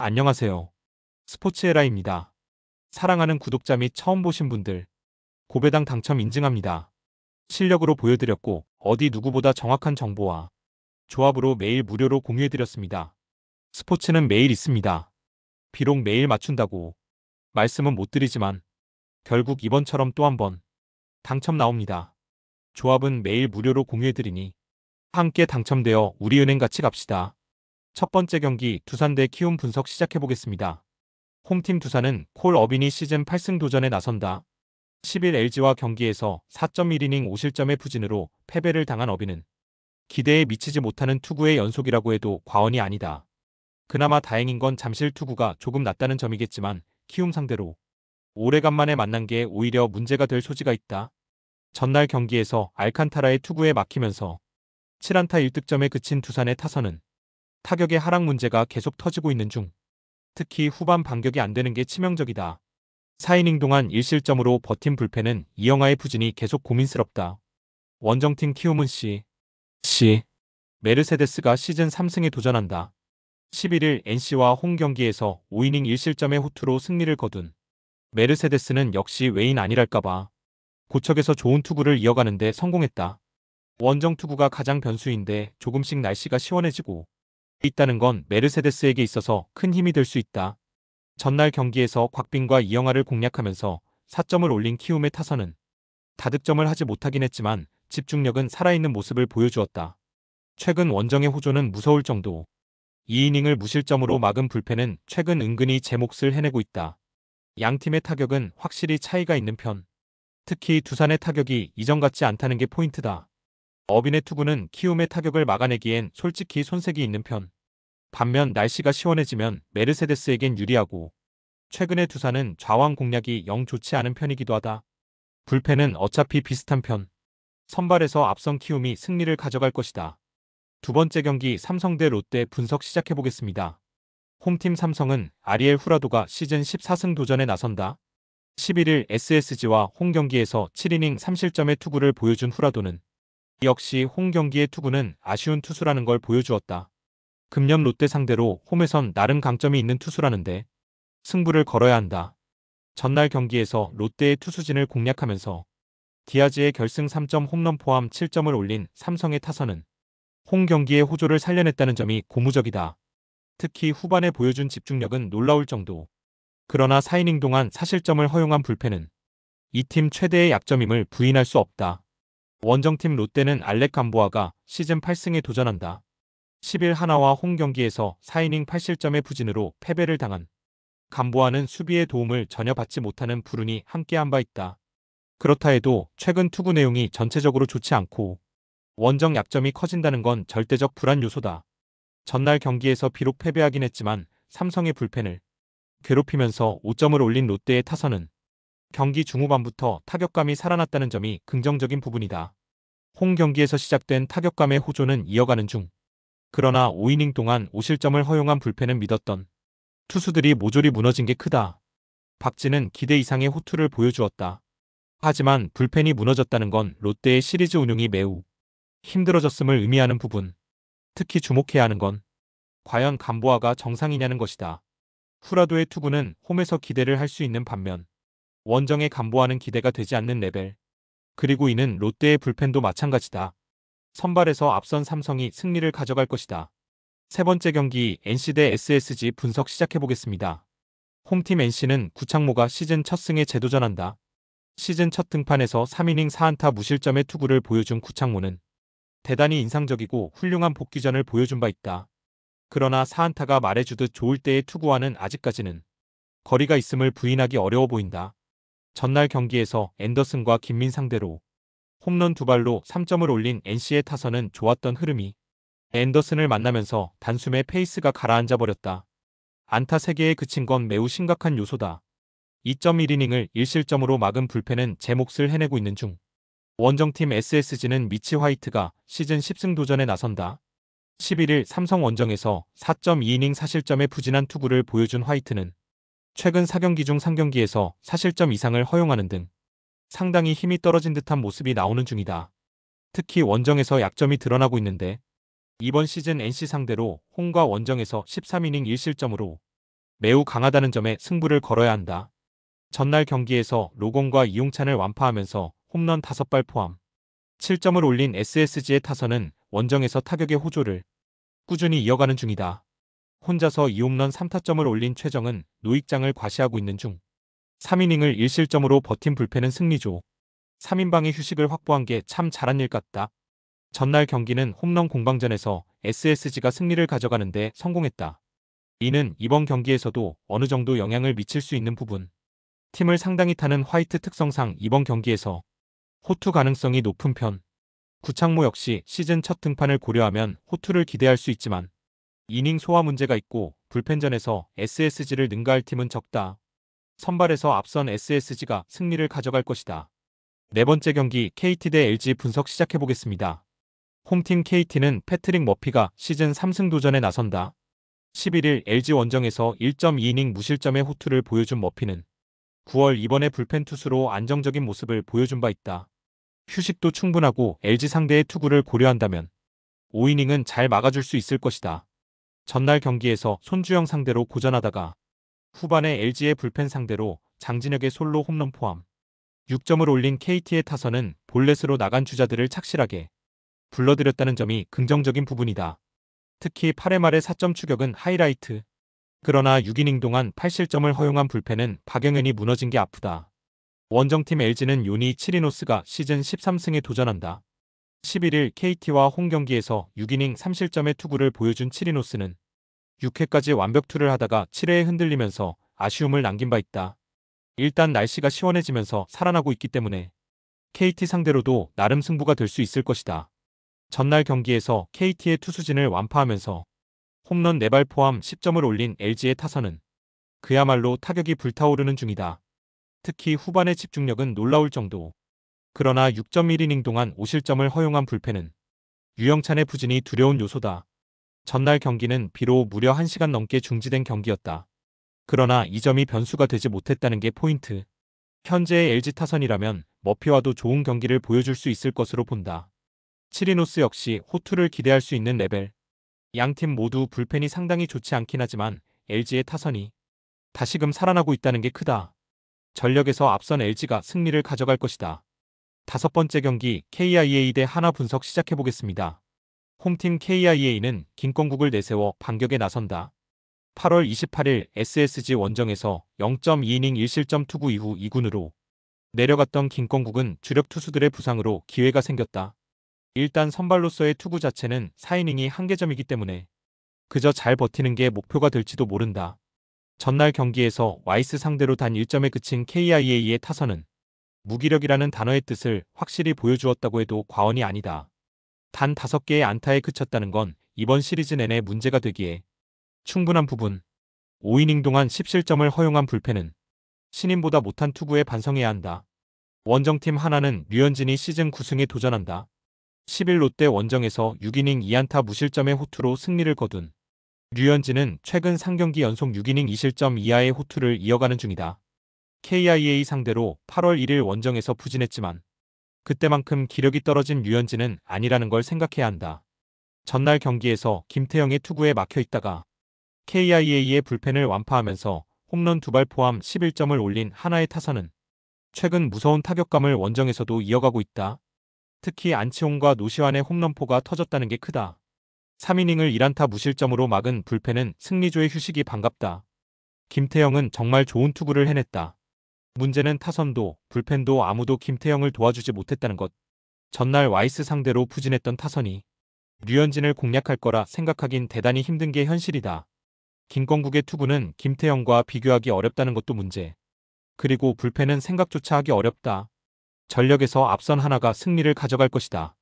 안녕하세요. 스포츠에라입니다. 사랑하는 구독자 및 처음 보신 분들, 고배당 당첨 인증합니다. 실력으로 보여드렸고 어디 누구보다 정확한 정보와 조합으로 매일 무료로 공유해드렸습니다. 스포츠는 매일 있습니다. 비록 매일 맞춘다고 말씀은 못 드리지만 결국 이번처럼 또 한 번 당첨 나옵니다. 조합은 매일 무료로 공유해드리니 함께 당첨되어 우리은행 같이 갑시다. 첫 번째 경기 두산 대 키움 분석 시작해보겠습니다. 홈팀 두산은 콜 어빈이 시즌 8승 도전에 나선다. 10일 LG와 경기에서 4.1이닝 5실점의 부진으로 패배를 당한 어빈은 기대에 미치지 못하는 투구의 연속이라고 해도 과언이 아니다. 그나마 다행인 건 잠실 투구가 조금 낫다는 점이겠지만 키움 상대로 오래간만에 만난 게 오히려 문제가 될 소지가 있다. 전날 경기에서 알칸타라의 투구에 막히면서 7안타 1득점에 그친 두산의 타선은 타격의 하락 문제가 계속 터지고 있는 중 특히 후반 반격이 안 되는 게 치명적이다. 4이닝 동안 1실점으로 버틴 불펜은 이영하의 부진이 계속 고민스럽다. 원정팀 키움은 메르세데스가 시즌 3승에 도전한다. 11일 NC와 홈 경기에서 5이닝 1실점의 호투로 승리를 거둔 메르세데스는 역시 외인 아니랄까봐 고척에서 좋은 투구를 이어가는데 성공했다. 원정 투구가 가장 변수인데 조금씩 날씨가 시원해지고 있다는 건 메르세데스에게 있어서 큰 힘이 될 수 있다. 전날 경기에서 곽빈과 이영하를 공략하면서 4점을 올린 키움의 타선은 다득점을 하지 못하긴 했지만 집중력은 살아있는 모습을 보여주었다. 최근 원정의 호조는 무서울 정도. 2이닝을 무실점으로 막은 불펜은 최근 은근히 제 몫을 해내고 있다. 양팀의 타격은 확실히 차이가 있는 편. 특히 두산의 타격이 이전 같지 않다는 게 포인트다. 어빈의 투구는 키움의 타격을 막아내기엔 솔직히 손색이 있는 편. 반면 날씨가 시원해지면 메르세데스에겐 유리하고 최근의 두산은 좌완 공략이 영 좋지 않은 편이기도 하다. 불펜은 어차피 비슷한 편. 선발에서 앞선 키움이 승리를 가져갈 것이다. 두 번째 경기 삼성 대 롯데 분석 시작해보겠습니다. 홈팀 삼성은 아리엘 후라도가 시즌 14승 도전에 나선다. 11일 SSG와 홈 경기에서 7이닝 3실점의 투구를 보여준 후라도는 역시 홈 경기의 투구는 아쉬운 투수라는 걸 보여주었다. 금년 롯데 상대로 홈에선 나름 강점이 있는 투수라는데 승부를 걸어야 한다. 전날 경기에서 롯데의 투수진을 공략하면서 디아즈의 결승 3점 홈런 포함 7점을 올린 삼성의 타선은 홈 경기의 호조를 살려냈다는 점이 고무적이다. 특히 후반에 보여준 집중력은 놀라울 정도. 그러나 4이닝 동안 4실점을 허용한 불펜은 이 팀 최대의 약점임을 부인할 수 없다. 원정팀 롯데는 알렉 감보아가 시즌 8승에 도전한다. 10일 하나와 홈 경기에서 4이닝 8실점의 부진으로 패배를 당한 감보아는 수비의 도움을 전혀 받지 못하는 불운이 함께한 바 있다. 그렇다 해도 최근 투구 내용이 전체적으로 좋지 않고 원정 약점이 커진다는 건 절대적 불안 요소다. 전날 경기에서 비록 패배하긴 했지만 삼성의 불펜을 괴롭히면서 5점을 올린 롯데의 타선은 경기 중후반부터 타격감이 살아났다는 점이 긍정적인 부분이다. 홈 경기에서 시작된 타격감의 호조는 이어가는 중. 그러나 5이닝 동안 5실점을 허용한 불펜은 믿었던 투수들이 모조리 무너진 게 크다. 박진은 기대 이상의 호투를 보여주었다. 하지만 불펜이 무너졌다는 건 롯데의 시리즈 운용이 매우 힘들어졌음을 의미하는 부분. 특히 주목해야 하는 건 과연 감보아가 정상이냐는 것이다. 후라도의 투구는 홈에서 기대를 할 수 있는 반면 원정의 감보아는 기대가 되지 않는 레벨. 그리고 이는 롯데의 불펜도 마찬가지다. 선발에서 앞선 삼성이 승리를 가져갈 것이다. 세 번째 경기 NC 대 SSG 분석 시작해보겠습니다. 홈팀 NC는 구창모가 시즌 첫 승에 재도전한다. 시즌 첫 등판에서 3이닝 4안타 무실점의 투구를 보여준 구창모는 대단히 인상적이고 훌륭한 복귀전을 보여준 바 있다. 그러나 4안타가 말해주듯 좋을 때의 투구와는 아직까지는 거리가 있음을 부인하기 어려워 보인다. 전날 경기에서 앤더슨과 김민 상대로 홈런 2발로 3점을 올린 NC의 타선은 좋았던 흐름이 앤더슨을 만나면서 단숨에 페이스가 가라앉아 버렸다. 안타 3개에 그친 건 매우 심각한 요소다. 2.1이닝을 1실점으로 막은 불펜은 제 몫을 해내고 있는 중. 원정팀 SSG는 미치 화이트가 시즌 10승 도전에 나선다. 11일 삼성 원정에서 4.2이닝 4실점의 부진한 투구를 보여준 화이트는 최근 4경기 중 3경기에서 4실점 이상을 허용하는 등 상당히 힘이 떨어진 듯한 모습이 나오는 중이다. 특히 원정에서 약점이 드러나고 있는데 이번 시즌 NC 상대로 홈과 원정에서 13이닝 1실점으로 매우 강하다는 점에 승부를 걸어야 한다. 전날 경기에서 로건과 이용찬을 완파하면서 홈런 5발 포함 7점을 올린 SSG의 타선은 원정에서 타격의 호조를 꾸준히 이어가는 중이다. 혼자서 2홈런 3타점을 올린 최정은 노익장을 과시하고 있는 중 3이닝을 1실점으로 버틴 불펜은 승리조. 3인방의 휴식을 확보한 게 참 잘한 일 같다. 전날 경기는 홈런 공방전에서 SSG가 승리를 가져가는데 성공했다. 이는 이번 경기에서도 어느 정도 영향을 미칠 수 있는 부분. 팀을 상당히 타는 화이트 특성상 이번 경기에서 호투 가능성이 높은 편. 구창모 역시 시즌 첫 등판을 고려하면 호투를 기대할 수 있지만 이닝 소화 문제가 있고 불펜전에서 SSG를 능가할 팀은 적다. 선발에서 앞선 SSG가 승리를 가져갈 것이다. 네 번째 경기 KT 대 LG 분석 시작해보겠습니다. 홈팀 KT는 패트릭 머피가 시즌 3승 도전에 나선다. 11일 LG 원정에서 1.2이닝 무실점의 호투를 보여준 머피는 9월 이번에 불펜 투수로 안정적인 모습을 보여준 바 있다. 휴식도 충분하고 LG 상대의 투구를 고려한다면 5이닝은 잘 막아줄 수 있을 것이다. 전날 경기에서 손주영 상대로 고전하다가 후반에 LG의 불펜 상대로 장진혁의 솔로 홈런 포함 6점을 올린 KT의 타선은 볼넷으로 나간 주자들을 착실하게 불러들였다는 점이 긍정적인 부분이다. 특히 8회 말의 4점 추격은 하이라이트. 그러나 6이닝 동안 8실점을 허용한 불펜은 박영현이 무너진 게 아프다. 원정팀 LG는 요니 치리노스가 시즌 13승에 도전한다. 11일 KT와 홈경기에서 6이닝 3실점의 투구를 보여준 치리노스는 6회까지 완벽투를 하다가 7회에 흔들리면서 아쉬움을 남긴 바 있다. 일단 날씨가 시원해지면서 살아나고 있기 때문에 KT 상대로도 나름 승부가 될 수 있을 것이다. 전날 경기에서 KT의 투수진을 완파하면서 홈런 4발 포함 10점을 올린 LG의 타선은 그야말로 타격이 불타오르는 중이다. 특히 후반의 집중력은 놀라울 정도. 그러나 6.1이닝 동안 5실점을 허용한 불펜은 유영찬의 부진이 두려운 요소다. 전날 경기는 비록 무려 1시간 넘게 중지된 경기였다. 그러나 이 점이 변수가 되지 못했다는 게 포인트. 현재의 LG 타선이라면 머피와도 좋은 경기를 보여줄 수 있을 것으로 본다. 치리노스 역시 호투를 기대할 수 있는 레벨. 양팀 모두 불펜이 상당히 좋지 않긴 하지만 LG의 타선이 다시금 살아나고 있다는 게 크다. 전력에서 앞선 LG가 승리를 가져갈 것이다. 다섯 번째 경기 KIA 대 하나 분석 시작해보겠습니다. 홈팀 KIA는 김건국을 내세워 반격에 나선다. 8월 28일 SSG 원정에서 0.2이닝 1실점 투구 이후 2군으로 내려갔던 김건국은 주력 투수들의 부상으로 기회가 생겼다. 일단 선발로서의 투구 자체는 4이닝이 한계점이기 때문에 그저 잘 버티는 게 목표가 될지도 모른다. 전날 경기에서 와이스 상대로 단 1점에 그친 KIA의 타선은 무기력이라는 단어의 뜻을 확실히 보여주었다고 해도 과언이 아니다. 단 5개의 안타에 그쳤다는 건 이번 시리즈 내내 문제가 되기에 충분한 부분. 5이닝 동안 10실점을 허용한 불펜은 신인보다 못한 투구에 반성해야 한다. 원정팀 하나는 류현진이 시즌 9승에 도전한다. 10일 롯데 원정에서 6이닝 2안타 무실점의 호투로 승리를 거둔 류현진은 최근 3경기 연속 6이닝 2실점 이하의 호투를 이어가는 중이다. KIA 상대로 8월 1일 원정에서 부진했지만 그때만큼 기력이 떨어진 류현진은 아니라는 걸 생각해야 한다. 전날 경기에서 김태형의 투구에 막혀 있다가 KIA의 불펜을 완파하면서 홈런 2발 포함 11점을 올린 하나의 타선은 최근 무서운 타격감을 원정에서도 이어가고 있다. 특히 안치홍과 노시환의 홈런포가 터졌다는 게 크다. 3이닝을 1안타 무실점으로 막은 불펜은 승리조의 휴식이 반갑다. 김태형은 정말 좋은 투구를 해냈다. 문제는 타선도 불펜도 아무도 김태형을 도와주지 못했다는 것. 전날 와이스 상대로 부진했던 타선이 류현진을 공략할 거라 생각하긴 대단히 힘든 게 현실이다. 김건국의 투구는 김태형과 비교하기 어렵다는 것도 문제. 그리고 불펜은 생각조차 하기 어렵다. 전력에서 앞선 하나가 승리를 가져갈 것이다.